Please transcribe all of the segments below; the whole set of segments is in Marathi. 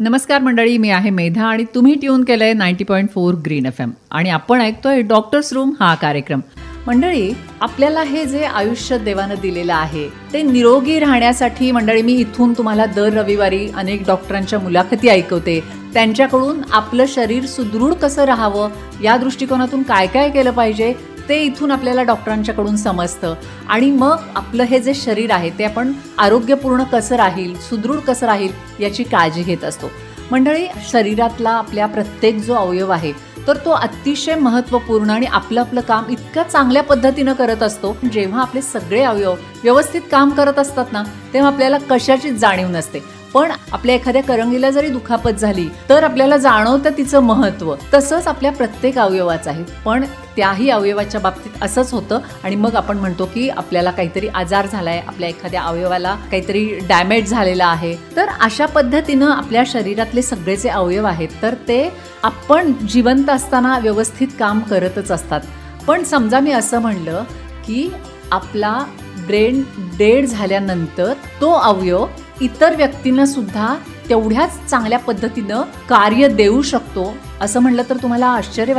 नमस्कार मंडळी, मी आहे मेधा आणि तुम्ही ट्यून केलंय 90.4 ग्रीन FM आणि आपण ऐकतोय डॉक्टर्स रूम हा कार्यक्रम. मंडळी, आपल्याला हे जे आयुष्य देवानं दिलेलं आहे ते निरोगी राहण्यासाठी मंडळी मी इथून तुम्हाला दर रविवारी अनेक डॉक्टरांच्या मुलाखती ऐकवते. त्यांच्याकडून आपलं शरीर सुदृढ कसं राहावं या दृष्टिकोनातून काय काय केलं पाहिजे ते इथून आपल्याला डॉक्टरांच्याकडून समजतं आणि मग आपलं हे जे शरीर आहे ते आपण आरोग्यपूर्ण कसं राहील, सुदृढ कसं राहील याची काळजी घेत असतो. मंडळी, शरीरातला आपल्या प्रत्येक जो अवयव आहे तर तो अतिशय महत्त्वपूर्ण आणि आपलं आपलं काम इतक्या चांगल्या पद्धतीनं करत असतो. जेव्हा आपले सगळे अवयव व्यवस्थित काम करत असतात ना, तेव्हा आपल्याला कशाचीच जाणीव नसते. पण आपल्या एखाद्या करंगीला जरी दुखापत झाली तर आपल्याला जाणवतं तिचं महत्त्व. तसंच आपल्या प्रत्येक अवयवाचं आहे, पण त्याही अवयवाच्या बाबतीत असंच होतं आणि मग आपण म्हणतो की आपल्याला काहीतरी आजार झालाय, आपल्या एखाद्या अवयवाला काहीतरी डॅमेज झालेला आहे. तर अशा पद्धतीनं आपल्या शरीरातले सगळे जे अवयव आहेत तर ते आपण जिवंत असताना व्यवस्थित काम करतच असतात. पण समजा मी असं म्हणलं की आपला ब्रेन डेड झाल्यानंतर तो अवयव इतर व्यक्तींना सुद्धा तेवढ्याच चांगल्या पद्धतीनं कार्य देऊ शकतो असं म्हणलं तर तुम्हाला आश्चर्य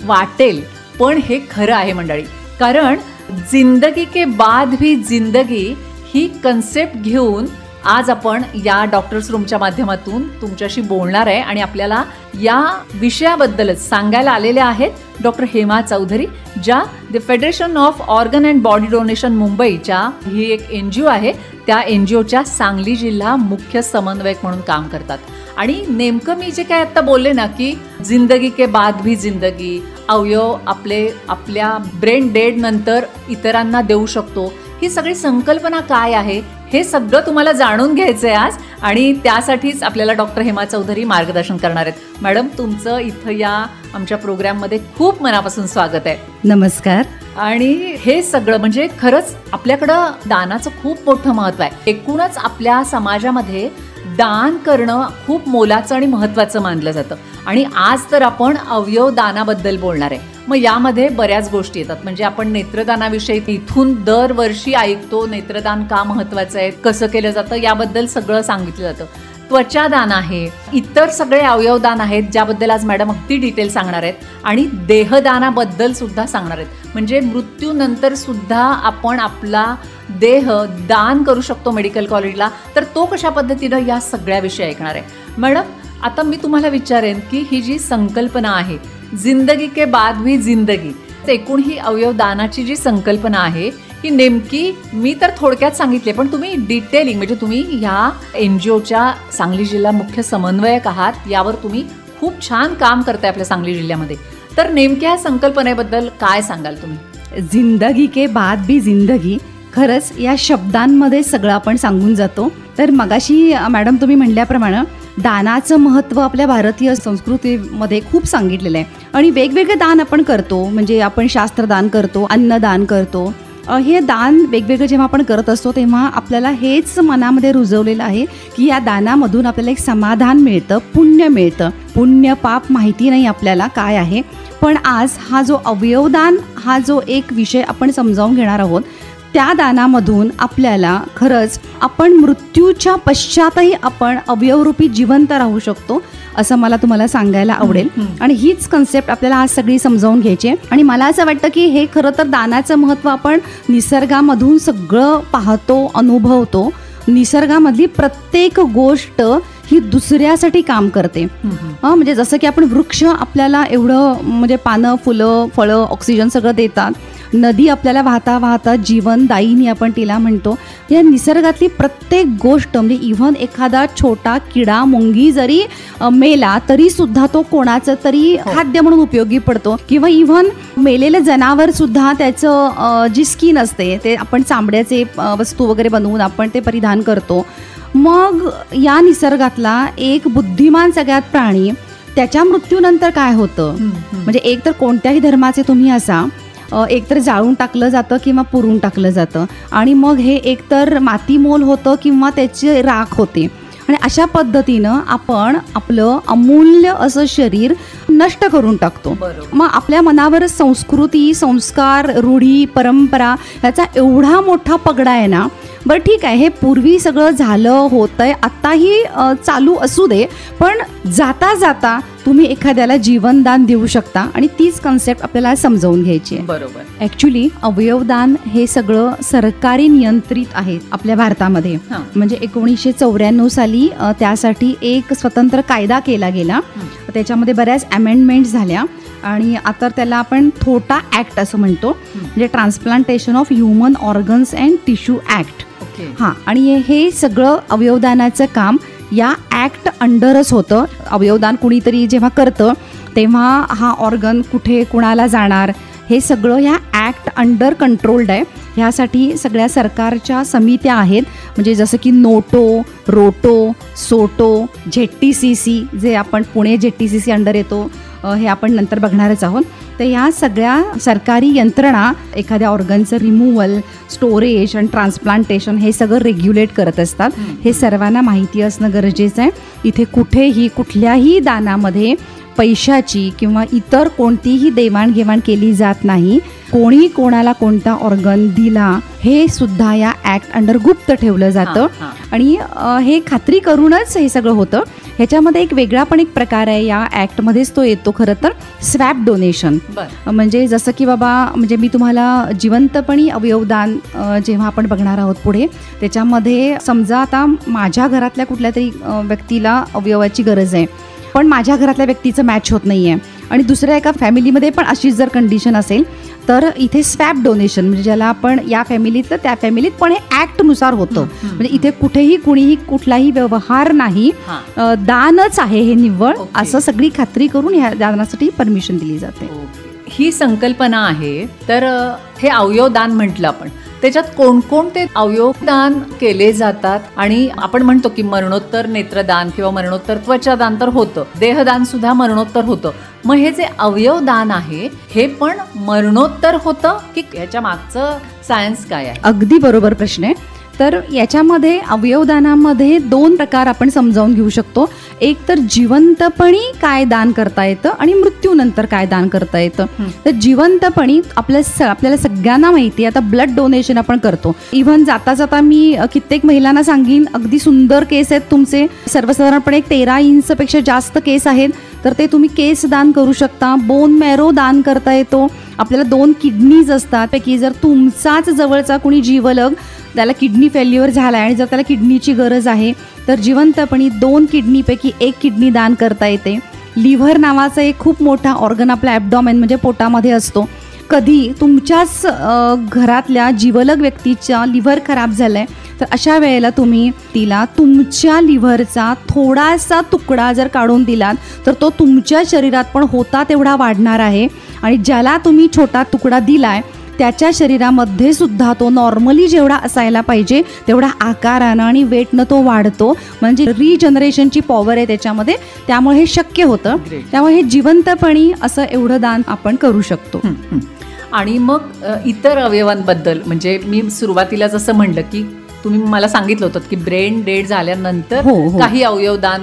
वाटेल, पण हे खरं आहे मंडळी. कारण जिंदगी के बाद भी जिंदगी ही कन्सेप्ट घेऊन आज आपण या डॉक्टर्स रूमच्या माध्यमातून तुमच्याशी बोलणार आहे आणि आपल्याला या विषयाबद्दलच सांगायला आलेल्या आहेत डॉक्टर हेमा चौधरी, ज्या the federation of organ and body donation मुंबईच्या ही एक NGO आहे, त्या NGOच्या सांगली जिल्हा मुख्य समन्वयक म्हणून काम करतात. आणि नेमकं मी जे काय आता बोलले ना की जिंदगी के बाद भी जिंदगी, अवयव आपल्या ब्रेन डेड नंतर इतरांना देऊ शकतो, ही सगळी संकल्पना काय आहे हे सगळं तुम्हाला जाणून घ्यायचं आहे आज आणि त्यासाठीच आपल्याला डॉक्टर हेमा चौधरी मार्गदर्शन करणार आहेत. मॅडम, तुमचं इथं या आमच्या प्रोग्राममध्ये खूप मनापासून स्वागत आहे. नमस्कार. आणि हे सगळं म्हणजे खरंच आपल्याकडं दानाचं खूप मोठं महत्त्व आहे. एकूणच आपल्या समाजामध्ये दान करणं खूप मोलाचं आणि महत्त्वाचं मानलं जातं आणि आज तर आपण अवयव दानाबद्दल बोलणार आहे. मग यामध्ये बऱ्याच गोष्टी येतात. म्हणजे आपण नेत्रदानाविषयी इथून दरवर्षी ऐकतो, नेत्रदान का महत्त्वाचं आहे, कसं केलं जातं याबद्दल सगळं सांगितलं जातं. त्वचादान आहे, इतर सगळे अवयवदान आहेत ज्याबद्दल आज मॅडम अगदी डिटेल सांगणार आहेत आणि देहदानाबद्दल सुद्धा सांगणार आहेत. म्हणजे मृत्यूनंतर सुद्धा आपण आपला देह दान करू शकतो मेडिकल कॉलेजला, तर तो कशा पद्धतीनं या सगळ्या विषयी ऐकणार आहे. मॅडम, आता मी तुम्हाला विचारेन की ही जी संकल्पना आहे जिंदगी के बाद भी जिंदगी, एकूण ही अवयवदानाची जी संकल्पना आहे ही नेमकी मी तर थोडक्यात सांगितले, पण तुम्ही डिटेलिंग म्हणजे तुम्ही ह्या NGOच्या सांगली जिल्हा मुख्य समन्वयक आहात, यावर तुम्ही खूप छान काम करताय आपल्या सांगली जिल्ह्यामध्ये. तर नेमक्या संकल्पनेबद्दल काय सांगाल तुम्ही? जिंदगी के बाद भी जिंदगी, खरंच या शब्दांमध्ये सगळं आपण सांगून जातो. तर मगाशी मॅडम तुम्ही म्हणल्याप्रमाणे दानाचं महत्त्व आपल्या भारतीय संस्कृतीमध्ये खूप सांगितलेलं आहे आणि वेगवेगळे दान आपण करतो. म्हणजे आपण शास्त्रदान करतो, अन्नदान करतो. हे दान वेगवेगळं जेव्हा आपण करत असतो तेव्हा आपल्याला हेच मनामध्ये रुजवलेलं आहे की या दानामधून आपल्याला एक समाधान मिळतं, पुण्य मिळतं. पुण्य पाप माहिती नाही आपल्याला काय आहे, पण आज हा जो अवयवदान हा जो एक विषय आपण समजावून घेणार आहोत, त्या दानामधून आपल्याला खरंच आपण मृत्यूच्या पश्चातही आपण अवयवरूपी जिवंत राहू शकतो असं मला तुम्हाला सांगायला आवडेल. आणि हीच कन्सेप्ट आपल्याला आज सगळी समजावून घ्यायची आहे. आणि मला असं वाटतं की हे खरं तर दानाचं महत्त्व आपण निसर्गामधून सगळं पाहतो, अनुभवतो. निसर्गामधली प्रत्येक गोष्ट ही दुसऱ्यासाठी काम करते. म्हणजे जसं की आपण वृक्ष आपल्याला एवढं म्हणजे पानं, फुलं, फळं, ऑक्सिजन सगळं देतात. नदी आपल्याला वाहता वाहता जीवनदायिनी आपण तिला म्हणतो. या निसर्गातली प्रत्येक गोष्ट म्हणजे इव्हन एखादा छोटा किडा, मुंगी जरी मेला तरी सुद्धा तो कोणाचं तरी खाद्य म्हणून उपयोगी पडतो. किंवा इव्हन मेलेलं जनावर सुद्धा त्याचं जी स्किन असते ते आपण चामड्याचे वस्तू वगैरे बनवून आपण ते परिधान करतो. मग या निसर्गातला एक बुद्धिमान सगळ्यात प्राणी, त्याच्या मृत्यूनंतर काय होतं म्हणजे एक तर कोणत्याही धर्माचे तुम्ही असा, एकतर जाळून टाकलं जातं किंवा पुरून टाकलं जातं आणि मग हे एकतर मातीमोल होतं किंवा त्याची राख होते. आणि अशा पद्धतीनं आपण आपलं अमूल्य असं शरीर नष्ट करून टाकतो. मग आपल्या मनावर संस्कृती, संस्कार, रूढी, परंपरा ह्याचा एवढा मोठा पगडा आहे ना. बरं ठीक आहे, हे पूर्वी सगळं झालं होतंय, आत्ताही चालू असू दे, पण जाता जाता तुम्ही एखाद्याला जीवनदान देऊ शकता आणि तीच कन्सेप्ट आपल्याला समजावून घ्यायची आहे. बरोबर. ॲक्च्युली अवयवदान हे सगळं सरकारी नियंत्रित आहे आपल्या भारतामध्ये. म्हणजे 1994 साली त्यासाठी एक स्वतंत्र कायदा केला गेला. त्याच्यामध्ये बऱ्याच अमेंडमेंट्स झाल्या आणि आता त्याला आपण थोटा ॲक्ट असं म्हणतो, म्हणजे transplantation of human organs and tissue act. हां, आणि हे सगळं अवयवदानाचं काम या ॲक्ट अंडरच होतं. अवयवदान कुणीतरी जेव्हा करतं तेव्हा हा ऑर्गन कुठे कुणाला जाणार हे सगळं ह्या ॲक्ट अंडर कंट्रोल्ड आहे. ह्यासाठी सगळ्या सरकारच्या समित्या आहेत, म्हणजे जसं की नोटो, रोटो, सोटो, ZTCC, जे आपण पुणे ZTCC अंडर येतो, हे आपण नंतर बघणारच आहोत. तर ह्या सगळ्या सरकारी यंत्रणा एखाद्या ऑर्गनचं रिमूव्हल, स्टोरेज आणि ट्रान्सप्लांटेशन हे सगळं रेग्युलेट करत असतात. हे सर्वांना माहिती असणं गरजेचं आहे. इथे कुठेही कुठल्याही दानामध्ये पैशाची किंवा इतर कोणतीही देवाणघेवाण केली जात नाही. कोणी कोणाला कोणता ऑर्गन दिला हे सुद्धा या ॲक्ट अंडर गुप्त ठेवलं जातं आणि हे खात्री करूनच हे सगळं होतं. ह्याच्यामध्ये एक वेगळा पण एक प्रकार आहे या ॲक्टमध्येच, तो येतो खरं तर स्वॅप डोनेशन. म्हणजे जसं की बाबा, म्हणजे मी तुम्हाला जिवंतपणी अवयवदान जेव्हा आपण बघणार आहोत पुढे, त्याच्यामध्ये समजा आता माझ्या घरातल्या कुठल्या तरी व्यक्तीला अवयवाची गरज आहे, पण माझ्या घरातल्या व्यक्तीचं मॅच होत नाही आहे आणि दुसऱ्या एका फॅमिलीमध्ये पण अशीच जर कंडिशन असेल तर इथे स्वॅप डोनेशन, म्हणजे ज्याला आपण या फॅमिलीतलं त्या फॅमिलीत, पण हे ॲक्टनुसार होतं. म्हणजे इथे कुठेही कुणीही कुठलाही व्यवहार नाही, दानच आहे हे निव्वळ, असं सगळी खात्री करून ह्या दानासाठी परमिशन दिली जाते. ही संकल्पना आहे. तर हे अवयवदान म्हटलं आपण, त्याच्यात कोणकोणते अवयवदान केले जातात? आणि आपण म्हणतो की मरणोत्तर नेत्रदान किंवा मरणोत्तर त्वचादान तर होतं, देहदान सुद्धा मरणोत्तर होतं. मग हे जे अवयवदान आहे हे पण मरणोत्तर होतं की याच्या मागचं सायन्स काय आहे? अगदी बरोबर प्रश्न आहे. तर याच्यामध्ये अवयवदानामध्ये 2 प्रकार आपण समजावून घेऊ शकतो. एक तर जिवंतपणी काय दान करता येतं आणि मृत्यूनंतर काय दान करता येतं. तर जिवंतपणी आपल्याला सगळ्यांना माहिती आहे, आता ब्लड डोनेशन आपण करतो. इव्हन जाता जाता मी कित्येक महिलांना सांगीन, अगदी सुंदर केस आहेत तुमचे, सर्वसाधारणपणे 13 इंचपेक्षा जास्त केस आहेत, तर ते तुम्ही केस दान करू शकता. बोन मॅरो दान करता येतो. आपल्याला 2 किडनीज असतात, पैकी जर तुमचाच जवळचा कुणी जीवलग त्याला किडनी फेल्युअर झाला आहे आणि जर त्याला किडनीची गरज आहे तर जिवंतपणी 2 किडनीपैकी 1 किडनी दान करता येते. लिव्हर नावाचा एक खूप मोठा ऑर्गन आपला ॲब्डॉमेन म्हणजे पोटामध्ये असतो. कधी तुमच्याच घरातल्या जीवलग व्यक्तीचा लिव्हर खराब झाला आहे तर अशा वेळेला तुम्ही तिला तुमच्या लिव्हरचा थोडासा तुकडा जर काढून दिलात तर तो तुमच्या शरीरात पण होता तेवढा वाढणार आहे आणि ज्याला तुम्ही छोटा तुकडा दिलाय त्याच्या शरीरामध्ये सुद्धा तो नॉर्मली जेवढा असायला पाहिजे तेवढा आकारानं आणि वेटनं तो वाढतो. म्हणजे रिजनरेशनची पॉवर आहे त्याच्यामध्ये, त्यामुळे हे शक्य होतं. त्यामुळे हे जिवंतपणी असं एवढं दान आपण करू शकतो. आणि मग इतर अवयवांबद्दल, म्हणजे मी सुरुवातीला जसं म्हणलं की तुम्ही मला सांगितलं होतं की ब्रेन डेड झाल्यानंतर काही अवयवदान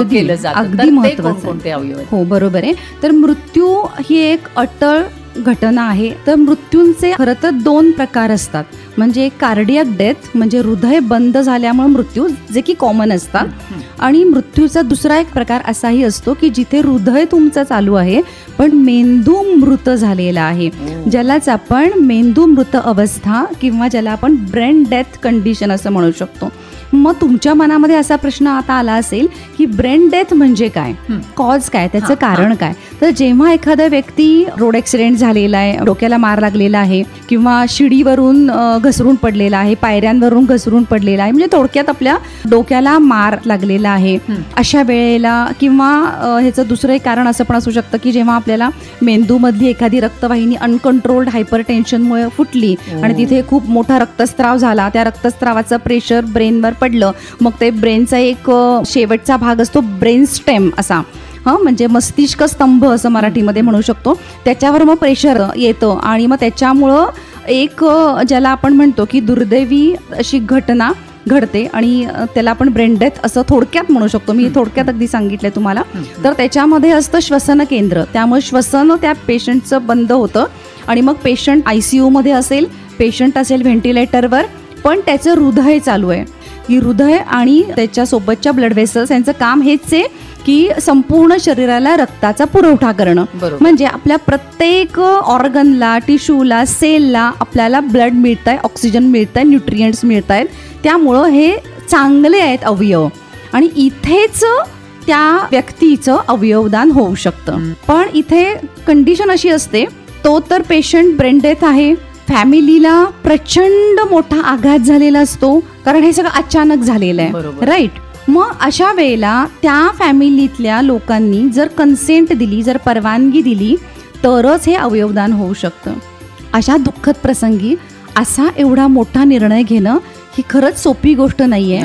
केलं जातं, अगदी महत्त्वाचं. कोणते अवयव? हो, बरोबर आहे. तर मृत्यू ही एक अटळ घटना आहे. तर मृत्यूंचे खरं तर 2 प्रकार असतात. म्हणजे कार्डियक डेथ, म्हणजे हृदय बंद झाल्यामुळे मृत्यू, जे की कॉमन असतात. आणि मृत्यूचा दुसरा एक प्रकार असाही असतो की जिथे हृदय तुमचं चालू आहे पण मेंदू मृत झालेला आहे, ज्यालाच आपण मेंदू मृत अवस्था किंवा ज्याला आपण ब्रेन डेथ कंडिशन असं म्हणू शकतो. मग तुमच्या मनामध्ये असा प्रश्न आता आला असेल की ब्रेन डेथ म्हणजे काय, कॉज काय, त्याचं कारण काय? तर जेव्हा एखादा व्यक्ती रोड ॲक्सिडेंट झालेला आहे, डोक्याला मार लागलेला आहे किंवा शिडीवरून घसरून पडलेला आहे, पायऱ्यांवरून घसरून पडलेला आहे, म्हणजे थोडक्यात आपल्या डोक्याला मार लागलेला आहे, अशा वेळेला, किंवा ह्याचं दुसरं एक कारण असं पण असू शकतं की जेव्हा आपल्याला मेंदूमधली एखादी रक्तवाहिनी अनकंट्रोल्ड हायपरटेन्शनमुळे फुटली आणि तिथे खूप मोठा रक्तस्राव झाला, त्या रक्तस्रावाचं प्रेशर ब्रेनवर पडलं, मग ते ब्रेनचा एक शेवटचा भाग असतो ब्रेन स्टेम असा, म्हणजे मस्तिष्क स्तंभ असं मराठीमध्ये म्हणू शकतो, त्याच्यावर मग प्रेशर येतं आणि मग त्याच्यामुळं एक ज्याला आपण म्हणतो की दुर्दैवी अशी घटना घडते आणि त्याला आपण ब्रेन डेथ असं थोडक्यात म्हणू शकतो. मी थोडक्यात अगदी सांगितलंय तुम्हाला. तर त्याच्यामध्ये असतं श्वसन केंद्र, त्यामुळे श्वसन त्या पेशंटचं बंद होतं आणि मग पेशंट ICU मध्ये असेल, पेशंट असेल व्हेंटिलेटरवर, पण त्याचं हृदय चालू आहे, की हृदय आणि त्याच्यासोबतच्या ब्लड व्हेसल्स यांचं काम हेच आहे की संपूर्ण शरीराला रक्ताचा पुरवठा करणं. म्हणजे आपल्या प्रत्येक ऑर्गनला, टिश्यूला, सेलला आपल्याला ब्लड मिळत आहे, ऑक्सिजन मिळत आहे, न्यूट्रिएंट्स मिळत आहेत. त्यामुळं हे चांगले आहेत अवयव आणि इथेच त्या व्यक्तीचं अवयवदान होऊ शकतं. पण इथे कंडिशन अशी असते, तो तर पेशंट ब्रेन डेथ आहे, फॅमिलीला प्रचंड मोठा आघात झालेला असतो, कारण हे सगळं अचानक झालेलं आहे, राईट. मग अशा वेळेला त्या फॅमिलीतल्या लोकांनी जर कन्सेंट दिली, जर परवानगी दिली, तरच हे अवयवदान होऊ शकतं. अशा दुःखद प्रसंगी असा एवढा मोठा निर्णय घेणं ही खरंच सोपी गोष्ट नाहीये.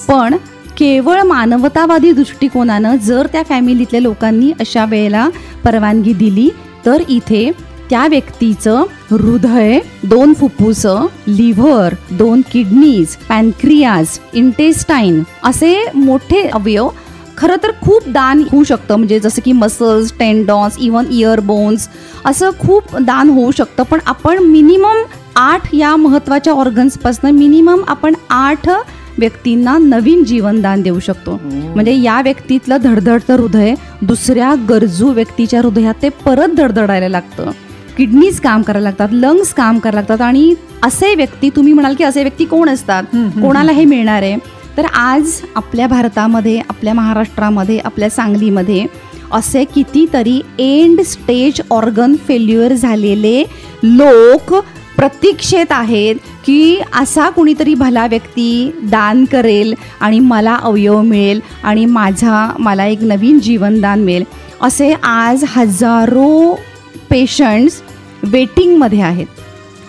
पण केवळ मानवतावादी दृष्टिकोनानं जर त्या फॅमिलीतल्या लोकांनी अशा वेळेला परवानगी दिली, तर इथे त्या व्यक्तीचं हृदय, 2 फुफ्फुसं, लिव्हर, 2 किडनीज, पॅनक्रियाज, इंटेस्टाईन असे मोठे अवयव खरं तर खूप दान होऊ शकतं. म्हणजे जसं की मसल्स, टेंडॉन्स, इवन इयर बोन्स असं खूप दान होऊ शकतं. पण आपण मिनिमम 8 या महत्त्वाच्या ऑर्गन्सपासून मिनिमम आपण 8 व्यक्तींना नवीन जीवनदान देऊ शकतो. म्हणजे या व्यक्तीतलं धडधडतं हृदय दुसऱ्या गरजू व्यक्तीच्या हृदयात ते परत धडधडायला लागतं, किडनीज काम करायला लागतात, लंग्स काम करायला लागतात. आणि असे व्यक्ती, तुम्ही म्हणाल की असे व्यक्ती कोण असतात, कोणाला हे मिळणार आहे, तर आज आपल्या भारतामध्ये, आपल्या महाराष्ट्रामध्ये, आपल्या सांगलीमध्ये असे कितीतरी एंड स्टेज ऑर्गन फेल्युअर झालेले लोक प्रतीक्षेत आहेत की असा कुणीतरी भला व्यक्ती दान करेल आणि मला अवयव मिळेल आणि मला एक नवीन जीवनदान मिळेल. असे आज हजारो पेशंट्स वेटिंगमध्ये आहेत.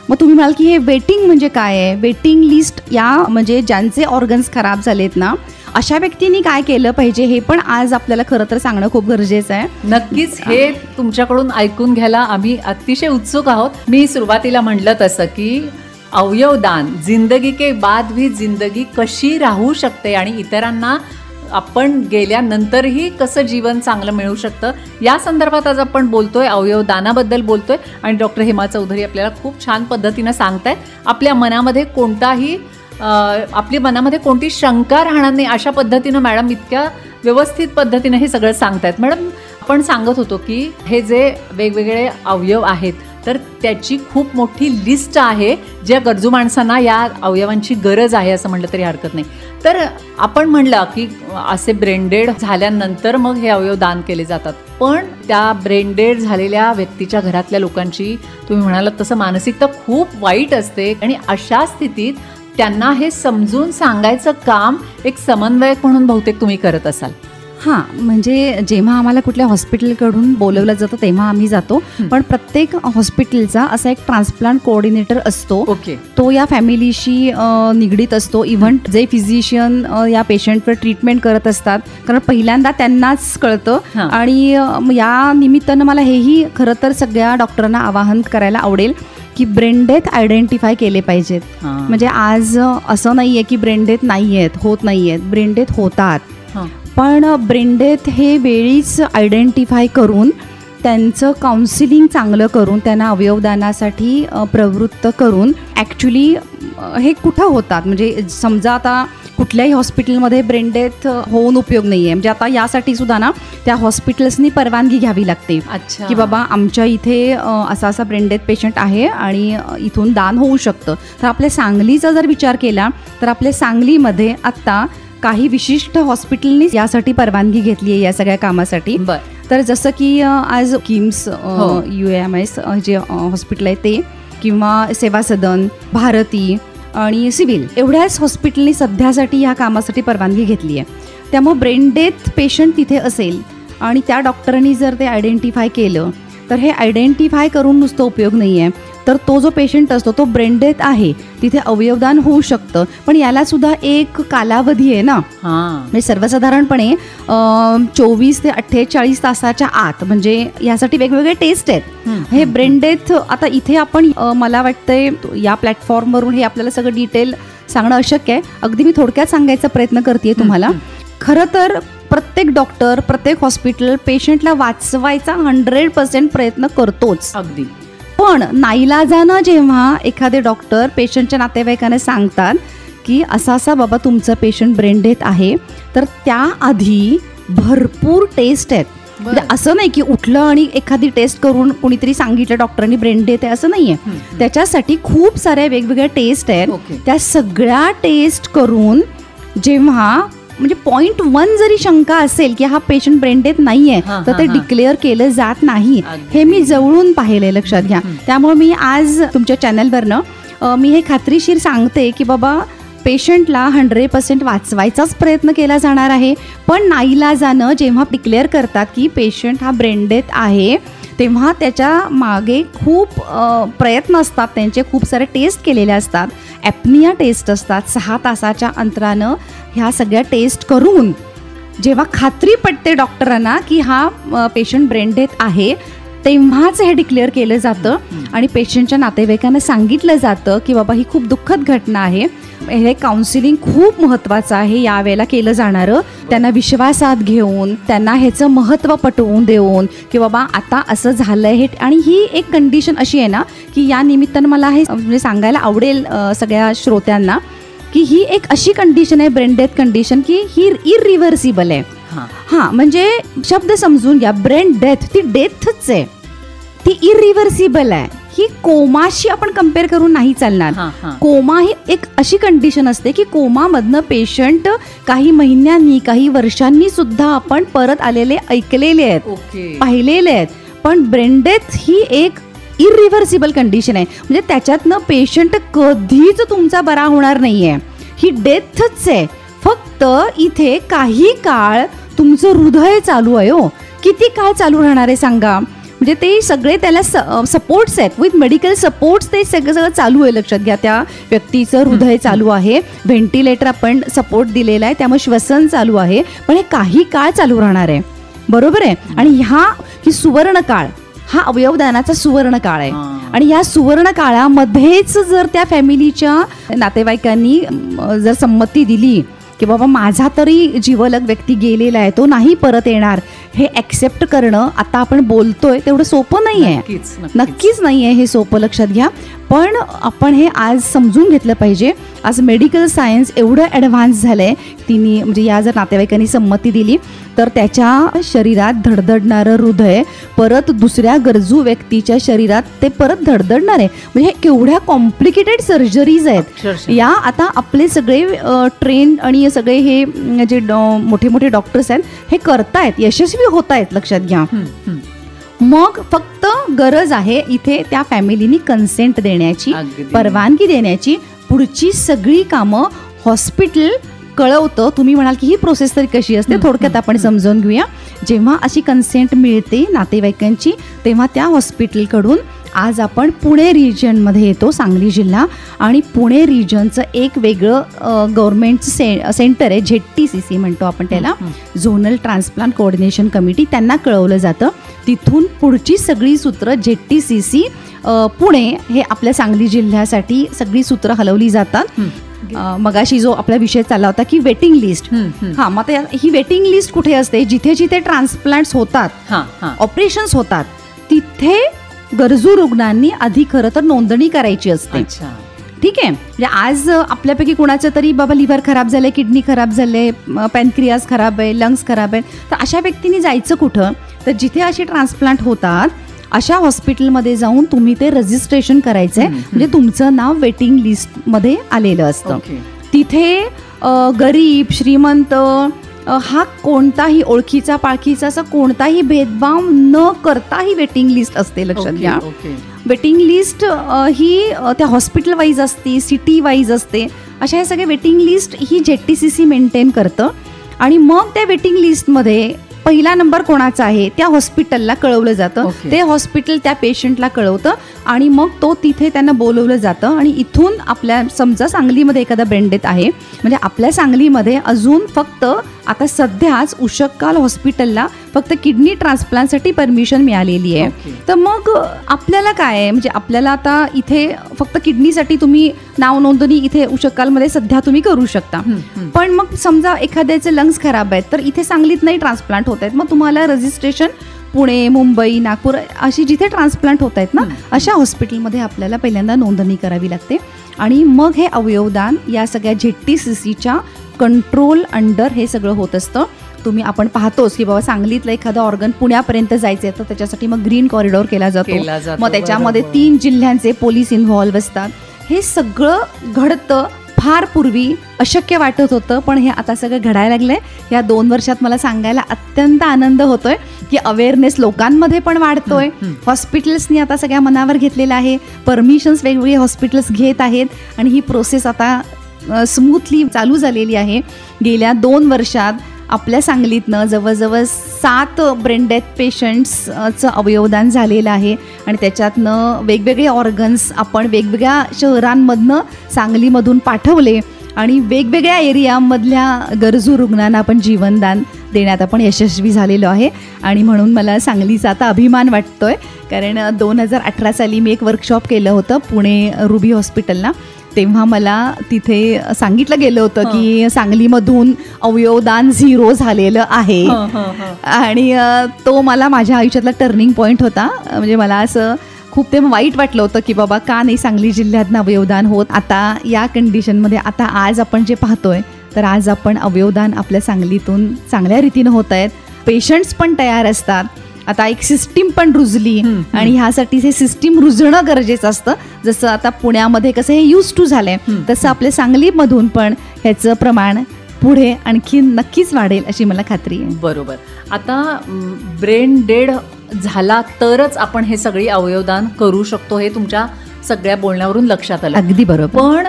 मग तुम्ही म्हणाल की हे वेटिंग म्हणजे काय आहे? वेटिंग लिस्ट या म्हणजे ज्यांचे ऑर्गन्स खराब झालेत ना, अशा व्यक्तींनी काय केलं पाहिजे हे पण आज आपल्याला खरं तर सांगणं खूप गरजेचं आहे. नक्कीच हे तुमच्याकडून ऐकून घ्यायला आम्ही अतिशय उत्सुक आहोत. मी सुरुवातीला म्हटलं तसं की अवयवदान जिंदगी के बाद भी जिंदगी कशी राहू शकते आणि इतरांना आपण गेल्यानंतरही कसं जीवन चांगलं मिळू शकतं या संदर्भात आज आपण बोलतोय, अवयवदानाबद्दल बोलतोय. आणि डॉक्टर हेमा चौधरी आपल्याला खूप छान पद्धतीनं सांगतायत. आपल्या मनामध्ये कोणती शंका राहणार नाही अशा पद्धतीनं मॅडम इतक्या व्यवस्थित पद्धतीनं हे सगळं सांगतायत. मॅडम, आपण सांगत होतो की हे जे वेगवेगळे अवयव आहेत तर त्याची खूप मोठी लिस्ट आहे, ज्या गरजू माणसांना या अवयवांची गरज आहे असं म्हटलं तरी हरकत नाही. तर आपण म्हणलं की असे ब्रेनडेड झाल्यानंतर मग हे अवयव दान केले जातात. पण त्या ब्रेनडेड झालेल्या व्यक्तीच्या घरातल्या लोकांची तुम्ही म्हणालात तसं मानसिकता खूप वाईट असते आणि अशा स्थितीत त्यांना हे समजून सांगायचं काम एक समन्वयक म्हणून बहुतेक तुम्ही करत असाल. हां, म्हणजे जेव्हा आम्हाला कुठल्या हॉस्पिटलकडून बोलवलं जातं तेव्हा आम्ही जातो. पण प्रत्येक हॉस्पिटलचा असा एक ट्रान्सप्लांट कोऑर्डिनेटर असतो. ओके. तो या फॅमिलीशी निगडीत असतो. इव्हन जे फिजिशियन या पेशंटवर ट्रीटमेंट करत असतात, कारण पहिल्यांदा त्यांनाच कळतं. आणि या निमित्तानं मला हेही खरं तर सगळ्या डॉक्टरांना आवाहन करायला आवडेल की ब्रेन डेथ आयडेंटिफाय केले पाहिजेत. म्हणजे आज असं नाही आहे की ब्रेन डेथ नाही आहेत, होत नाही आहेत, ब्रेन डेथ होतात. पण ब्रेन डेथ हे वेळीच आयडेंटिफाय करून त्यांचं काउन्सिलिंग चांगलं करून त्यांना अवयवदानासाठी प्रवृत्त करून ॲक्च्युली हे कुठं होतात. म्हणजे समजा आता कुठल्याही हॉस्पिटलमध्ये ब्रेन डेथ होऊन उपयोग नाही आहे. म्हणजे आता यासाठी सुद्धा ना त्या हॉस्पिटल्सनी परवानगी घ्यावी लागते की बाबा आमच्या इथे असा ब्रेन डेथ पेशंट आहे आणि इथून दान होऊ शकतं. तर आपल्या सांगलीचा जर विचार केला तर आपल्या सांगलीमध्ये आत्ता काही विशिष्ट हॉस्पिटलनी यासाठी परवानगी घेतली आहे या सगळ्या कामासाठी. तर जसं की आज किम्स, UAMS जे हॉस्पिटल आहे ते, किंवा सेवा सदन, भारती आणि सिव्हिल एवढ्याच हॉस्पिटलनी सध्यासाठी ह्या कामासाठी परवानगी घेतली आहे. त्यामुळे ब्रेन डेथ पेशंट तिथे असेल आणि त्या डॉक्टरांनी जर ते आयडेंटिफाय केलं तर हे आयडेंटिफाय करून नुसतं उपयोग नाही आहे. तर तो जो पेशंट असतो तो ब्रेन डेथ आहे, तिथे अवयवदान होऊ शकतं. पण याला सुद्धा एक कालावधी आहे ना. म्हणजे सर्वसाधारणपणे 24 ते 48 तासाच्या आत, म्हणजे यासाठी वेगवेगळे टेस्ट आहेत. हे ब्रेन डेथ आता इथे आपण मला वाटतंय या प्लॅटफॉर्मवरून हे आपल्याला सगळं डिटेल सांगणं अशक्य आहे. अगदी मी थोडक्यात सांगायचा प्रयत्न करते तुम्हाला. खरं तर प्रत्येक डॉक्टर, प्रत्येक हॉस्पिटल पेशंटला वाचवायचा 100% प्रयत्न करतोच. अगदी. पण नाईलाजानं जेव्हा एखादे डॉक्टर पेशंटच्या नातेवाईकांना सांगतात की असा बाबा तुमचा पेशंट ब्रेन डेथ आहे, तर त्याआधी भरपूर टेस्ट आहेत. म्हणजे असं नाही की उठलं आणि एखादी टेस्ट करून कोणीतरी सांगितलं डॉक्टरांनी ब्रेन डेथ आहे, असं नाहीये. त्याच्यासाठी खूप साऱ्या वेगवेगळ्या टेस्ट आहेत. त्या सगळ्या टेस्ट करून जेव्हा म्हणजे 0.1 जरी शंका असेल की हा पेशंट ब्रेन डेथ नाहीये, तर ते डिक्लेअर केलं जात नाही. हे मी जवळून पाहिलंय, लक्षात घ्या. त्यामुळे मी आज तुमच्या चॅनलवरनं मी हे खात्रीशीर सांगते की बाबा पेशंटला 100% वाचवायचाच प्रयत्न केला जाणार आहे. पण नाईलाजानं जेव्हा डिक्लेअर करतात की पेशंट हा ब्रेन डेथ आहे, तेव्हा त्याच्या मागे खूप प्रयत्न असतात, त्यांचे खूप सारे टेस्ट केलेले असतात. ॲपनिया टेस्ट असतात, 6 तासाच्या अंतरानं ह्या सगळ्या टेस्ट करून जेव्हा खात्री पटते डॉक्टरांना की हा पेशंट ब्रेन डेथ आहे, तेव्हाच हे डिक्लेअर केलं जातं आणि पेशंटच्या नातेवाईकांना सांगितलं जातं की बाबा ही खूप दुःखद घटना आहे. हे काउन्सिलिंग खूप महत्त्वाचं आहे यावेळेला केलं जाणारं. त्यांना विश्वासात घेऊन, त्यांना ह्याचं महत्त्व पटवून देऊन की बाबा आता असं झालं आहे. आणि ही एक कंडिशन अशी आहे ना की या निमित्तानं मला हे म्हणजे सांगायला आवडेल सगळ्या श्रोत्यांना की ही एक अशी कंडिशन आहे, ब्रेन डेथ कंडिशन, की ही इररिव्हर्सिबल आहे. हां, म्हणजे शब्द समजून घ्या. ब्रेन डेथ ती डेथच आहे, ती इररिव्हर्सिबल आहे. ही कोमाशी आपण कम्पेअर करून नाही चालणार. कोमा ही एक अशी कंडिशन असते की कोमामधनं पेशंट काही महिन्यांनी, काही वर्षांनी सुद्धा आपण परत आलेले ऐकलेले आहेत, पाहिलेले आहेत. पण ब्रेन डेथ ही एक इररिव्हर्सिबल कंडिशन आहे. म्हणजे त्याच्यातनं पेशंट कधीच तुमचा बरा होणार नाहीये. ही डेथच आहे. फक्त इथे काही काळ तुमचं हृदय चालू आहे. हो, किती काळ चालू राहणार आहे सांगा. म्हणजे ते सगळे त्याला सपोर्ट्स आहेत, विथ मेडिकल सपोर्ट्स ते सगळं चालू आहे. लक्षात घ्या, त्या व्यक्तीचं हृदय चालू आहे, व्हेंटिलेटर आपण सपोर्ट दिलेला आहे, त्यामुळे श्वसन चालू आहे. पण हे काही काळ चालू राहणार आहे, बरोबर आहे. आणि ही सुवर्ण काळ, हा अवयवदानाचा सुवर्ण काळ आहे. आणि या सुवर्ण काळामध्येच जर त्या फॅमिलीच्या नातेवाईकांनी जर संमती दिली की बाबा माझा तरी जिवलग व्यक्ती गेलेला आहे, तो नाही परत येणार, हे ॲक्सेप्ट करणं आता आपण बोलतोय तेवढं सोपं नाही आहे. नक्कीच नाही आहे हे सोपं, लक्षात घ्या. पण आपण हे आज समजून घेतलं पाहिजे. आज मेडिकल सायन्स एवढं ॲडव्हान्स झालं आहे, तिने म्हणजे या जर नातेवाईकांनी संमती दिली तर त्याच्या शरीरात धडधडणारं हृदय परत दुसऱ्या गरजू व्यक्तीच्या शरीरात ते परत धडधडणार आहे. म्हणजे हे केवढ्या कॉम्प्लिकेटेड सर्जरीज आहेत या. आता आपले सगळे ट्रेन आणि सगळे हे जे मोठे मोठे डॉक्टर्स आहेत हे करतायत, यशस्वी होत आहेत, लक्षात घ्या. मग फक्त गरज आहे इथे त्या फॅमिलीनी कन्सेंट देण्याची, परवानगी देण्याची. पुढची सगळी कामं हॉस्पिटल कळवतं. तुम्ही म्हणाल की ही प्रोसेस तरी कशी असते, थोडक्यात आपण समजून घेऊया. जेव्हा अशी कन्सेंट मिळते नातेवाईकांची, तेव्हा त्या हॉस्पिटलकडून आज आपण पुणे रिजनमध्ये येतो, सांगली जिल्हा. आणि पुणे रिजनचं एक वेगळं गव्हर्नमेंटचं सेंटर आहे, ZTCC म्हणतो आपण त्याला, झोनल ट्रान्सप्लांट कोऑर्डिनेशन कमिटी. त्यांना कळवलं जातं. तिथून पुढची सगळी सूत्र ZTCC पुणे हे आपल्या सांगली जिल्ह्यासाठी सगळी सूत्र हलवली जातात. मगाशी जो आपला विषय चालला होता की वेटिंग लिस्ट, हा, मग ही वेटिंग लिस्ट कुठे असते? जिथे जिथे ट्रान्सप्लांट्स होतात, ऑपरेशन्स होतात, तिथे गरजू रुग्णांनी आधी खरं तर नोंदणी करायची असते. ठीक आहे. म्हणजे आज आपल्यापैकी कुणाचं तरी बाबा लिव्हर खराब झालंय, किडनी खराब झाले, पॅनक्रियास खराब आहे, लंग्स खराब आहे, तर अशा व्यक्तींनी जायचं कुठं? तर जिथे असे ट्रान्सप्लांट होतात अशा हॉस्पिटलमध्ये जाऊन तुम्ही ते रजिस्ट्रेशन करायचंय. म्हणजे तुमचं नाव वेटिंग लिस्टमध्ये आलेलं असतं. तिथे गरीब श्रीमंत हा कोणताही ओळखीचा पाळखीचा असा कोणताही भेदभाव न करता ही वेटिंग लिस्ट असते, लक्षात घ्या. वेटिंग लिस्ट ही त्या हॉस्पिटल वाईज असते, सिटी वाईज असते. अशा हे सगळे वेटिंग लिस्ट ही ZTCC मेंटेन करतं. आणि मग त्या वेटिंग लिस्टमध्ये पहिला नंबर कोणाचा आहे त्या हॉस्पिटलला कळवलं जातं. ते हॉस्पिटल त्या पेशंटला कळवतं आणि मग तो तिथे त्यांना बोलवलं जातं. आणि इथून आपल्या समजा सांगलीमध्ये एखादा ब्रेन डेथ आहे, म्हणजे आपल्या सांगलीमध्ये अजून फक्त आता सध्याच उशक्काल हॉस्पिटलला फक्त किडनी ट्रान्सप्लांटसाठी परमिशन मिळालेली आहे. तर मग आपल्याला काय आहे, म्हणजे आपल्याला आता इथे फक्त किडनीसाठी तुम्ही नाव नोंदणी इथे उशक्कालमध्ये सध्या तुम्ही करू शकता. पण मग समजा एखाद्याचे लंग्स खराब आहेत तर इथे सांगलीत नाही ट्रान्सप्लांट होत आहेत, मग तुम्हाला रजिस्ट्रेशन पुणे, मुंबई, नागपूर अशी जिथे ट्रान्सप्लांट होत आहेत ना, अशा हॉस्पिटलमध्ये आपल्याला पहिल्यांदा नोंदणी करावी लागते आणि मग हे अवयवदान या सगळ्या ZTCCच्या कंट्रोल अंडर हे सगळं होत असतं. आपण पाहतोच की बाबा सांगलीतलं एखादं ऑर्गन पुण्यापर्यंत जायचं आहे तर त्याच्यासाठी मग ग्रीन कॉरिडॉर केला जातो. मग त्याच्यामध्ये 3 जिल्ह्यांचे पोलीस इन्व्हॉल्व्ह असतात. हे सगळं घडतं. फार पूर्वी अशक्य वाटत होतं, पण हे आता सगळं घडायला लागलंय. या 2 वर्षात मला सांगायला अत्यंत आनंद होतोय की अवेअरनेस लोकांमध्ये पण वाढतोय. हॉस्पिटल्सनी आता सगळ्या मनावर घेतलेलं आहे. परमिशन्स वेगवेगळे हॉस्पिटल्स घेत आहेत आणि ही प्रोसेस आता स्मूथली चालू झालेली आहे. गेल्या 2 वर्षात आपल्या सांगलीतनं जवळजवळ 7 ब्रेन डेथ पेशंट्सचं अवयवदान झालेलं आहे आणि त्याच्यातनं वेगवेगळे ऑर्गन्स आपण वेगवेगळ्या शहरांमधनं सांगलीमधून पाठवले आणि वेगवेगळ्या एरियामधल्या गरजू रुग्णांना आपण जीवनदान देण्यात आपण यशस्वी झालेलो आहे. आणि म्हणून मला सांगलीचा आता अभिमान वाटतोय, कारण 2018 साली मी एक वर्कशॉप केलं होतं पुणे रुबी हॉस्पिटलला. तेव्हा मला तिथे सांगितलं गेलं होतं की सांगलीमधून अवयवदान 0 झालेलं आहे आणि तो मला माझ्या आयुष्यातला टर्निंग पॉईंट होता. म्हणजे मला असं खूप ते वाईट वाटलं होतं की बाबा का नाही सांगली जिल्ह्यातनं अवयवदान होत. आता या कंडिशनमध्ये आता आज आपण जे पाहतोय तर आज आपण अवयवदान आपल्या सांगलीतून चांगल्या रीतीनं होत आहेत. पेशंट्स पण तयार असतात. आता एक सिस्टीम पण रुजली आणि ह्यासाठी हे सिस्टीम रुजणं गरजेचं असतं. जसं आता पुण्यामध्ये कसं हे यूज टू झालंय तसं आपल्या सांगलीमधून पण ह्याचं प्रमाण पुढे आणखी नक्कीच वाढेल अशी मला खात्री आहे. बरोबर. आता ब्रेन डेड झाला तरच आपण हे सगळी अवयवदान करू शकतो हे तुमच्या सगळ्या बोलण्यावरून लक्षात आलं. अगदी बरोबर. पण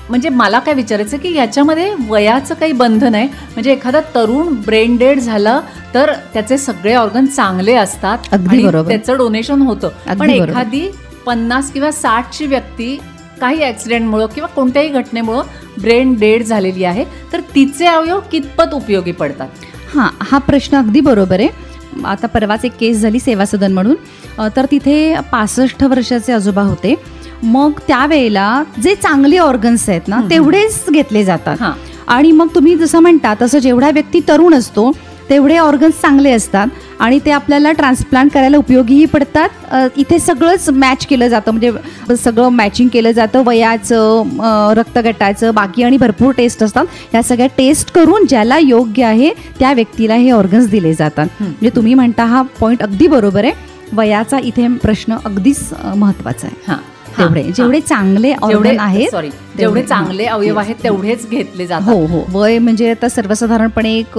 म्हणजे मला काय विचारायचं की याच्यामध्ये वयाचं काही बंधन आहे? म्हणजे एखादा तरुण ब्रेन डेड झालं तर त्याचे सगळे ऑर्गन चांगले असतात. अगदी बरोबर. त्याचं डोनेशन होतं. पण एखादी 50 किंवा 60ची व्यक्ती काही ऍक्सिडेंटमुळं किंवा कोणत्याही घटनेमुळं ब्रेन डेड झालेली आहे तर तिचे अवयव कितपत उपयोगी पडतात? हा प्रश्न अगदी बरोबर आहे. आता परवाच एक केस झाली सेवा सदन म्हणून, तर तिथे 65 वर्षाचे आजोबा होते. मग त्यावेळेला जे चांगले ऑर्गन्स आहेत ना तेवढेच घेतले जातात आणि मग तुम्ही जसं म्हणता तसं जेवढा व्यक्ती तरुण असतो तेवढे ऑर्गन्स चांगले असतात आणि ते आपल्याला ट्रान्सप्लांट करायला उपयोगीही पडतात. इथे सगळंच मॅच केलं जातं, म्हणजे सगळं मॅचिंग केलं जातं, वयाचं, रक्तगटाचं, बाकी आणि भरपूर टेस्ट असतात. ह्या सगळ्या टेस्ट करून ज्याला योग्य आहे त्या व्यक्तीला हे ऑर्गन्स दिले जातात. म्हणजे तुम्ही म्हणता हा पॉईंट अगदी बरोबर आहे. वयाचा इथे प्रश्न अगदीच महत्त्वाचा आहे. जेवढे चांगले ऑर्गन आहेत, जेवढे चांगले अवयव आहेत तेवढेच घेतले जातात. हो. वय म्हणजे आता सर्वसाधारणपणे एक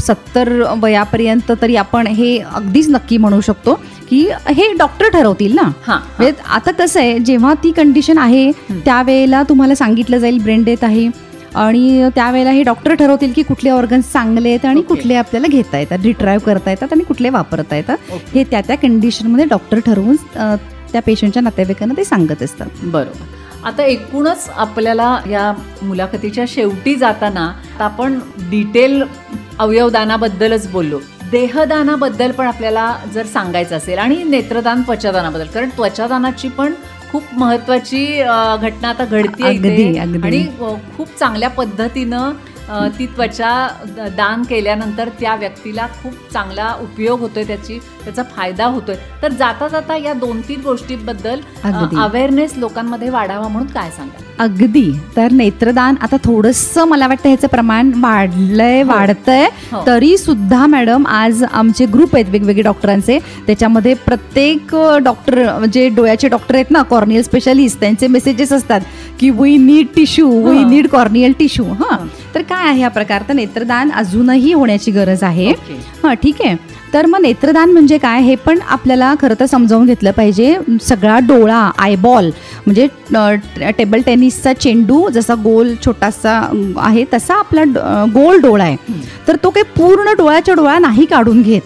70 वयापर्यंत तरी आपण हे अगदीच नक्की म्हणू शकतो की हे डॉक्टर ठरवतील ना. आता कसं आहे, जेव्हा ती कंडिशन आहे त्यावेळेला तुम्हाला सांगितलं जाईल ब्रेन डेथ आहे आणि त्यावेळेला हे डॉक्टर ठरवतील की कुठले ऑर्गन्स चांगले आहेत आणि कुठले आपल्याला घेता येतात, रिट्राईव्ह करता येतात आणि कुठले वापरता येतात. हे त्या कंडिशनमध्ये डॉक्टर ठरवून त्या पेशंटच्या नातेवाईकांना ते सांगत असतात. बरोबर. आता एकूणच आपल्याला या मुलाखतीच्या शेवटी जाताना आपण डिटेल अवयवदानाबद्दलच बोललो. देहदानाबद्दल पण आपल्याला जर सांगायचं असेल आणि नेत्रदान, त्वचादानाबद्दल, कारण त्वचादानाची पण खूप महत्वाची घटना आता घडते आणि खूप चांगल्या पद्धतीनं ती त्वचा दान केल्यानंतर त्या व्यक्तीला खूप चांगला उपयोग होतोय, त्याचा फायदा होतोय. तर जाता जाता या 2-3 गोष्टींबद्दल अवेअरनेस लोकांमध्ये वाढावा म्हणून काय सांगा? अगदी. तर नेत्रदान आता थोडंसं मला वाटतं ह्याचं प्रमाण वाढतंय तरी सुद्धा मॅडम आज आमचे ग्रुप आहेत वेगवेगळे डॉक्टरांचे, त्याच्यामध्ये प्रत्येक डॉक्टर जे डोळ्याचे डॉक्टर आहेत ना, कॉर्नियल स्पेशालिस्ट, त्यांचे मेसेजेस असतात की we need tissue, we need corneal tissue. तर काय आहे हा प्रकार? तर नेत्रदान अजूनही होण्याची गरज आहे. ठीक आहे. तर मग नेत्रदान म्हणजे काय हे पण आपल्याला खरं तर समजावून घेतलं पाहिजे. सगळा डोळा, आयबॉल म्हणजे टेबल टेनिसचा चेंडू जसा गोल छोटासा आहे तसा आपला गोल डोळा आहे. तर तो काही पूर्ण डोळ्याच्या डोळा नाही काढून घेत.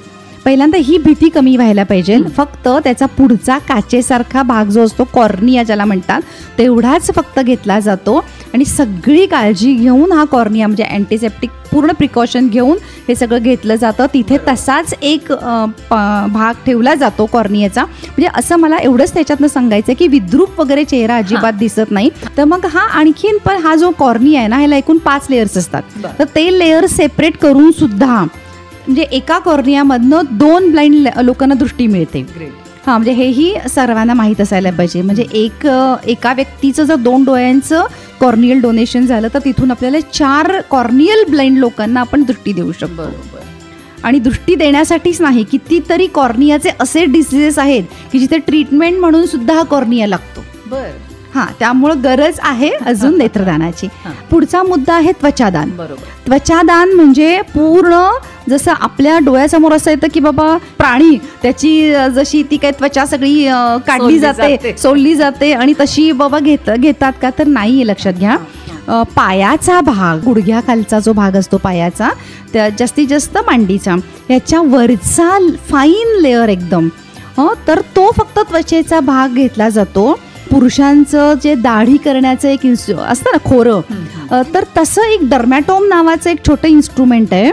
पहिल्यांदा ही भीती कमी व्हायला पाहिजे. फक्त त्याचा पुढचा काचेसारखा भाग जो असतो, कॉर्निया ज्याला म्हणतात, तेवढाच फक्त घेतला जातो आणि सगळी काळजी घेऊन हा कॉर्निया म्हणजे अँटीसेप्टिक पूर्ण प्रिकॉशन घेऊन हे सगळं घेतलं जातं. तिथे तसाच एक भाग ठेवला जातो कॉर्नियाचा. म्हणजे असं मला एवढंच त्याच्यातनं सांगायचं की विद्रूप वगैरे चेहरा अजिबात दिसत नाही. तर मग हा आणखीन पण हा जो कॉर्निया आहे ना, ह्याला एकूण 5 लेयर्स असतात. तर ते लेयर सेपरेट करून सुद्धा म्हणजे एका कॉर्नियामधनं 2 ब्लाइंड लोकांना दृष्टी मिळते. ग्रेट. हां, म्हणजे हेही सर्वांना माहीत असायला पाहिजे. म्हणजे एका व्यक्तीचं जर 2 डोळ्यांचं कॉर्नियल डोनेशन झालं तर तिथून आपल्याला 4 कॉर्नियल ब्लाइंड लोकांना आपण दृष्टी देऊ शकतो. बरोबर. आणि दृष्टी देण्यासाठीच नाही, कितीतरी कॉर्नियाचे असे डिसीजेस आहेत की जिथे ट्रीटमेंट म्हणून सुद्धा हा कॉर्निया लागतो. बरं. हां, त्यामुळं गरज आहे अजून नेत्रदानाची. पुढचा मुद्दा आहे त्वचादान. बरोबर. त्वचादान म्हणजे पूर्ण जसं आपल्या डोळ्यासमोर असं येतं की बाबा प्राणी त्याची जशी ती काय त्वचा सगळी काढली जाते, सोलली जाते आणि तशी बाबा घेतात का, तर नाही. लक्षात घ्या, पायाचा भाग, गुडघ्याखालचा जो भाग असतो पायाचा, त्या जास्तीत जास्त मांडीचा, याच्या वरचा फाईन लेअर एकदम, तर तो फक्त त्वचेचा भाग घेतला जातो. पुरुषांचं जे दाढी करण्याचं एक असतं ना खोरं, तर तसं एक डर्मॅटोम नावाचं एक छोटं इन्स्ट्रुमेंट आहे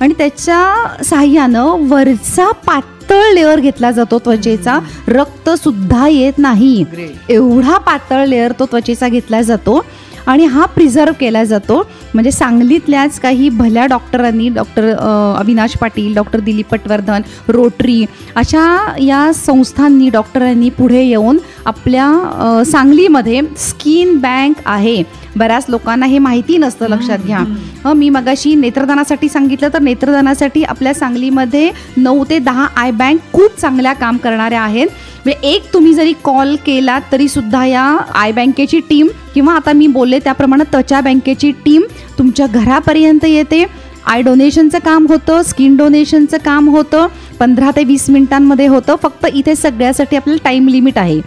आणि त्याच्या साहाय्यानं वरचा पातळ लेअर घेतला जातो त्वचेचा. रक्त सुद्धा येत नाही एवढा पातळ लेअर तो त्वचेचा घेतला जातो आणि हा प्रिझर्व केला जातो. म्हणजे सांगलीतल्याच काही भल्या डॉक्टरांनी, doctor Avinash Patil, doctor Dilip Patwardhan, rotary, अशा या संस्थांनी, डॉक्टरांनी पुढे येऊन आपल्या सांगलीमध्ये स्किन बँक आहे. बऱ्याच लोकांना हे माहिती नसतं. लक्षात घ्या, मी मगाशी नेत्रदानासाठी सांगितलं, तर नेत्रदानासाठी आपल्या सांगलीमध्ये 9 ते 10 आय बँक खूप चांगल्या काम करणाऱ्या आहेत. म्हणजे एक तुम्ही जरी कॉल केला तरी सुद्धा या आय बँकेची टीम किंवा आता मी बोलले त्याप्रमाणे त्वचा बँकेची टीम तुमच्या घरापर्यंत येते. आय डोनेशनचं काम होतं, स्किन डोनेशनचं काम होतं, 15 ते 20 मिनिटांमध्ये होतं. फक्त इथे सगळ्यासाठी आपल्याला टाईम लिमिट आहे.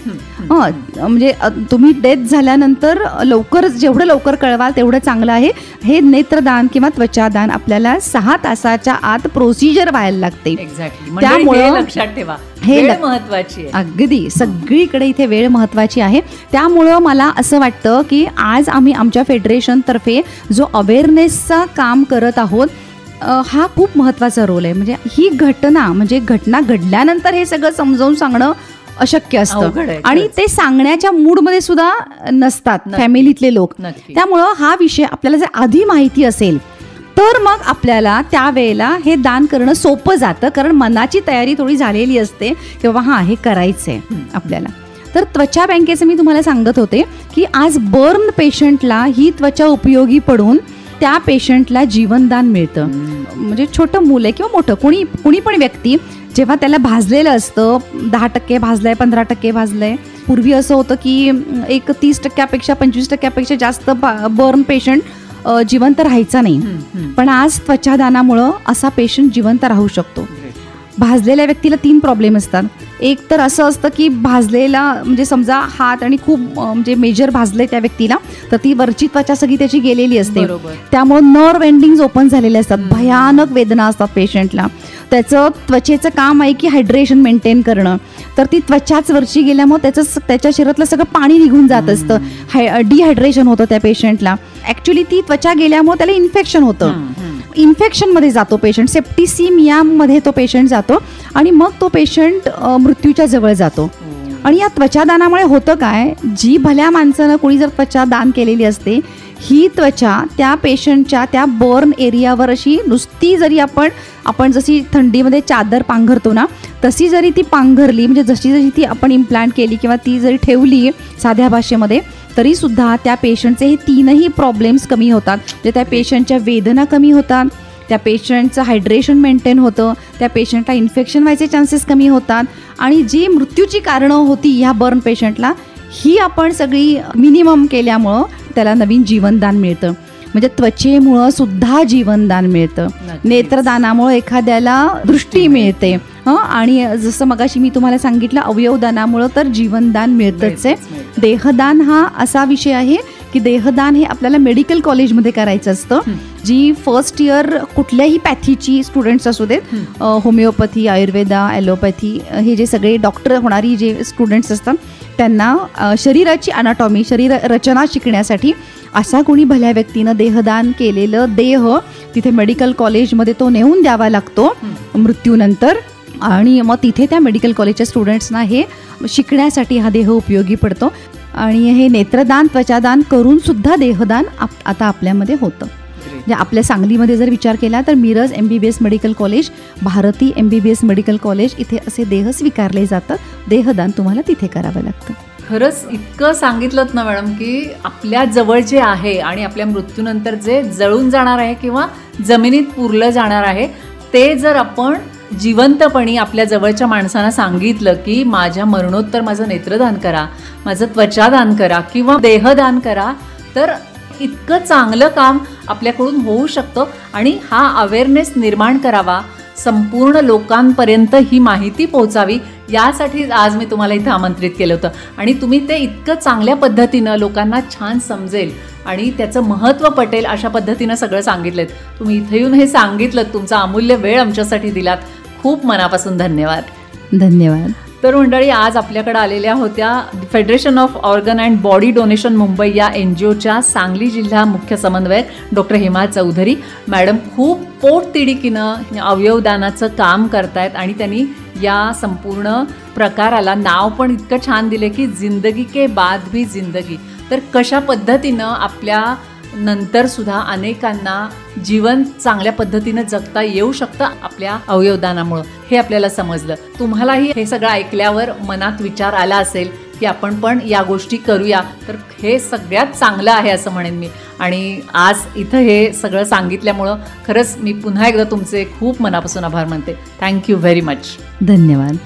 म्हणजे तुम्ही डेथ झाल्यानंतर जेवढं लवकर कळवाल तेवढं चांगलं आहे. हे नेत्रदान किंवा त्वचादान आपल्याला 6 तासाच्या आत प्रोसिजर व्हायला लागते. त्यामुळे लक्षात ठेवा, वेळ महत्वाची आहे. अगदी सगळीकडे इथे वेळ महत्वाची आहे. त्यामुळं मला असं वाटतं की आज आम्ही आमच्या फेडरेशनतर्फे जो अवेअरनेसचा काम करत आहोत, हा खूप महत्त्वाचा रोल आहे. म्हणजे ही घटना घडल्यानंतर हे सगळं समजावून सांगणं अशक्य असतं आणि ते सांगण्याच्या मूडमध्ये सुद्धा नसतात फॅमिलीतले लोक. त्यामुळं हा विषय आपल्याला जर आधी माहिती असेल तर मग आपल्याला त्यावेळेला हे दान करणं सोपं जातं, कारण मनाची तयारी थोडी झालेली असते की बाबा हां हे करायचंय आपल्याला. तर त्वचा बँकेचं मी तुम्हाला सांगत होते की आज बर्न पेशंटला ही त्वचा उपयोगी पडून त्या पेशंटला जीवनदान मिळतं. म्हणजे छोटं मुलं आहे किंवा मोठं कुणी पण व्यक्ती जेव्हा त्याला भाजलेलं असतं, 10% भाजलंय, 15% भाजलंय. पूर्वी असं होतं की एक 30%पेक्षा 25%पेक्षा जास्त बर्न पेशंट जिवंत राहायचा नाही. पण आज त्वचादानामुळं असा पेशंट जिवंत राहू शकतो. भाजलेल्या व्यक्तीला 3 प्रॉब्लेम असतात. एक तर असं असतं की भाजलेला म्हणजे समजा हात आणि खूप म्हणजे मेजर भाजले त्या व्यक्तीला, तर ती वरची त्वचा सगळी त्याची गेलेली असते. त्यामुळे नर्व एंडिंग्स ओपन झालेले असतात, भयानक वेदना असतात पेशंटला. त्याचं त्वचेचं काम आहे की हायड्रेशन मेंटेन करणं, तर ती त्वचाच वरची गेल्यामुळे त्याच्या शरीरातलं सगळं पाणी निघून जात असतं. डिहायड्रेशन होतं त्या पेशंटला. ॲक्च्युली ती त्वचा गेल्यामुळे त्याला इन्फेक्शन होतं. इन्फेक्शनमध्ये जातो पेशंट, सेप्टिसिमियामध्ये तो पेशंट जातो आणि मग तो पेशंट मृत्यूच्या जवळ जातो. आणि या त्वचादानामुळे होतं काय, जी भल्या माणसानं कोणी जर त्वचा दान केलेली असते, ही त्वचा त्या पेशंटच्या त्या बर्न एरियावर अशी नुसती जरी आपण जशी थंडीमध्ये चादर पांघरतो ना, तशी जरी ती पांघरली, म्हणजे जशी ती आपण इम्प्लांट केली किंवा ती जरी ठेवली साध्या भाषेमध्ये, तरी सुद्धा त्या पेशंटचे हे 3ही प्रॉब्लेम्स कमी होतात. म्हणजे त्या पेशंटच्या वेदना कमी होतात, त्या पेशंटचं हायड्रेशन मेंटेन होतं, त्या पेशंटला इन्फेक्शन व्हायचे चान्सेस कमी होतात आणि जी मृत्यूची कारणं होती ह्या बर्न पेशंटला, ही आपण सगळी मिनिमम केल्यामुळं त्याला नवीन जीवनदान मिळतं. म्हणजे त्वचेमुळं सुद्धा जीवनदान मिळतं. नेत्रदानामुळे एखाद्याला दृष्टी मिळते. आणि जसं मगाशी मी तुम्हाला सांगितलं, अवयवदानामुळं तर जीवनदान मिळतंच आहे. देहदान हा असा विषय आहे की देहदान हे आपल्याला मेडिकल कॉलेजमध्ये करायचं असतं. जी फर्स्ट इयर कुठल्याही पॅथीची स्टुडंट्स असू देत, होमिओपॅथी, आयुर्वेदा, ॲलोपॅथी, हे जे सगळे डॉक्टर होणारी जे स्टुडंट्स असतात, त्यांना शरीराची अनाटॉमी, शरीर रचना शिकण्यासाठी असा कोणी भल्या व्यक्तीनं देहदान केलेलं देह तिथे मेडिकल कॉलेजमध्ये तो नेऊन द्यावा लागतो मृत्यूनंतर. आणि मग तिथे त्या मेडिकल कॉलेजच्या स्टुडंट्सना हे शिकण्यासाठी हा देह उपयोगी पडतो. आणि हे नेत्रदान, त्वचादान करून सुद्धा देहदान आता आपल्यामध्ये होतं. म्हणजे आपल्या सांगलीमध्ये जर विचार केला तर Miraj MBBS medical college, Bharati MBBS medical college, इथे असे देह स्वीकारले जातात. देहदान तुम्हाला तिथे करावं लागतं. खरंच इतकं सांगितलं ना मॅडम की आपल्या जवळ जे आहे आणि आपल्या मृत्यूनंतर जे जळून जाणार आहे किंवा जमिनीत पुरलं जाणार आहे ते जर आपण जिवंतपणी आपल्या जवळच्या माणसांना सांगितलं की माझ्या मरणोत्तर माझं नेत्रदान करा, माझं त्वचादान करा किंवा देहदान करा, तर इतकं चांगलं काम आपल्याकडून होऊ शकतं. आणि हा अवेअरनेस निर्माण करावा, संपूर्ण लोकांपर्यंत ही माहिती पोहोचावी, यासाठी आज मी तुम्हाला इथं आमंत्रित केलं होतं. आणि तुम्ही ते इतकं चांगल्या पद्धतीनं लोकांना छान समजेल आणि त्याचं महत्त्व पटेल अशा पद्धतीनं सगळं सांगितलं. तुम्ही इथे येऊन हे सांगितलं, तुमचा अमूल्य वेळ आमच्यासाठी दिलात, खूप मनापासून धन्यवाद. धन्यवाद. तर मंडळी, आज आपल्याकडे आलेल्या होत्या federation of organ and body donation Mumbai या NGOच्या सांगली जिल्हा मुख्य समन्वयक डॉक्टर हेमा चौधरी मॅडम. खूप पोटतिडकीनं अवयवदानाचं काम करतायत आणि त्यांनी या संपूर्ण प्रकाराला नाव पण इतकं छान दिले की जिंदगी के बाद भी जिंदगी. तर कशा पद्धतीनं आपल्या नंतरसुद्धा अनेकांना जीवन चांगल्या पद्धतीनं जगता येऊ शकतं आपल्या अवयवदानामुळं, हे आपल्याला समजलं. तुम्हालाही हे सगळं ऐकल्यावर मनात विचार आला असेल की आपण पण या गोष्टी करूया, तर हे सगळ्यात चांगलं आहे असं म्हणेन मी. आणि आज इथं हे सगळं सांगितल्यामुळं खरंच मी पुन्हा एकदा तुमचे खूप मनापासून आभार मानते. Thank you very much. धन्यवाद.